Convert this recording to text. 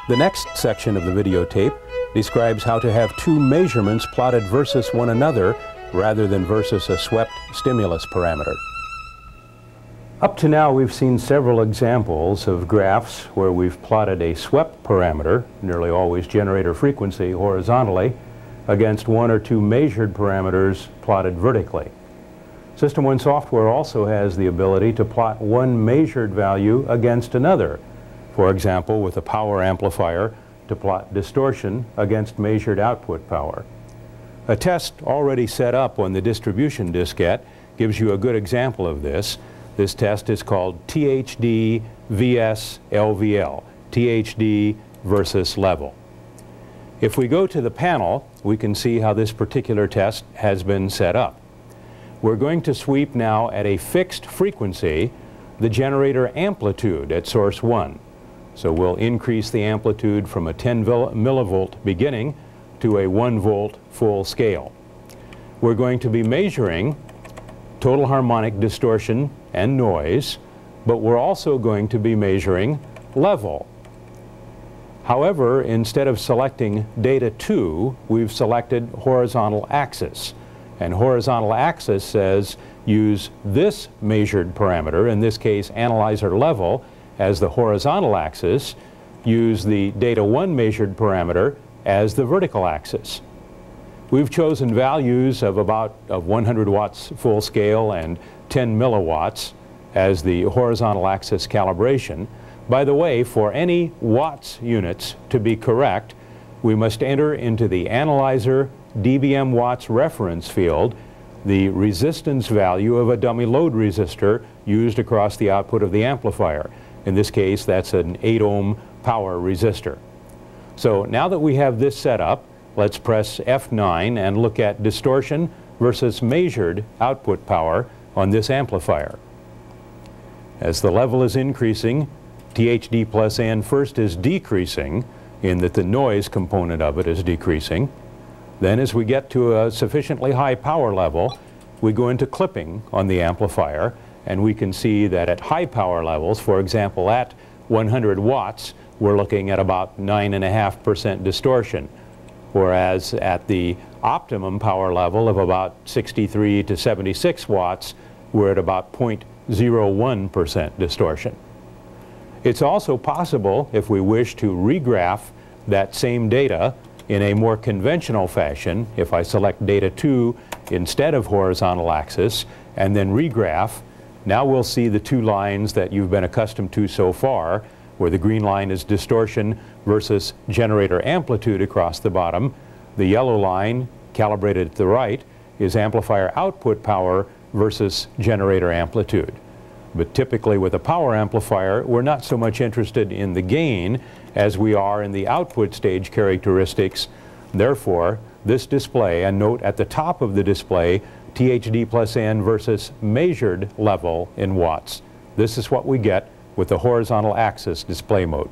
The next section of the videotape describes how to have two measurements plotted versus one another rather than versus a swept stimulus parameter. Up to now, we've seen several examples of graphs where we've plotted a swept parameter, nearly always generator frequency, horizontally, against one or two measured parameters plotted vertically. System 1 software also has the ability to plot one measured value against another. For example, with a power amplifier, to plot distortion against measured output power. A test already set up on the distribution diskette gives you a good example of this. This test is called THDvsLVL, THD versus level. If we go to the panel, we can see how this particular test has been set up. We're going to sweep now at a fixed frequency the generator amplitude at source 1. So we'll increase the amplitude from a 10 millivolt beginning to a 1 volt full scale. We're going to be measuring total harmonic distortion and noise, but we're also going to be measuring level. However, instead of selecting data 2, we've selected horizontal axis. And horizontal axis says use this measured parameter, in this case analyzer level, as the horizontal axis, use the data 1 measured parameter as the vertical axis. We've chosen values of about 100 watts full scale and 10 milliwatts as the horizontal axis calibration. By the way, for any watts units to be correct, we must enter into the analyzer dBm watts reference field the resistance value of a dummy load resistor used across the output of the amplifier. In this case, that's an 8 ohm power resistor. So now that we have this set up, let's press F9 and look at distortion versus measured output power on this amplifier. As the level is increasing, THD plus N first is decreasing in that the noise component of it is decreasing. Then as we get to a sufficiently high power level, we go into clipping on the amplifier, and we can see that at high power levels, for example at 100 watts, we're looking at about 9.5% distortion, whereas at the optimum power level of about 63 to 76 watts, we're at about 0.01% distortion. It's also possible, if we wish to regraph that same data in a more conventional fashion, if I select data 2 instead of horizontal axis and then regraph, now we'll see the two lines that you've been accustomed to so far, where the green line is distortion versus generator amplitude across the bottom. The yellow line, calibrated at the right, is amplifier output power versus generator amplitude. But typically with a power amplifier, we're not so much interested in the gain as we are in the output stage characteristics. Therefore, this display, and note at the top of the display, THD plus N versus measured level in watts. This is what we get with the horizontal axis display mode.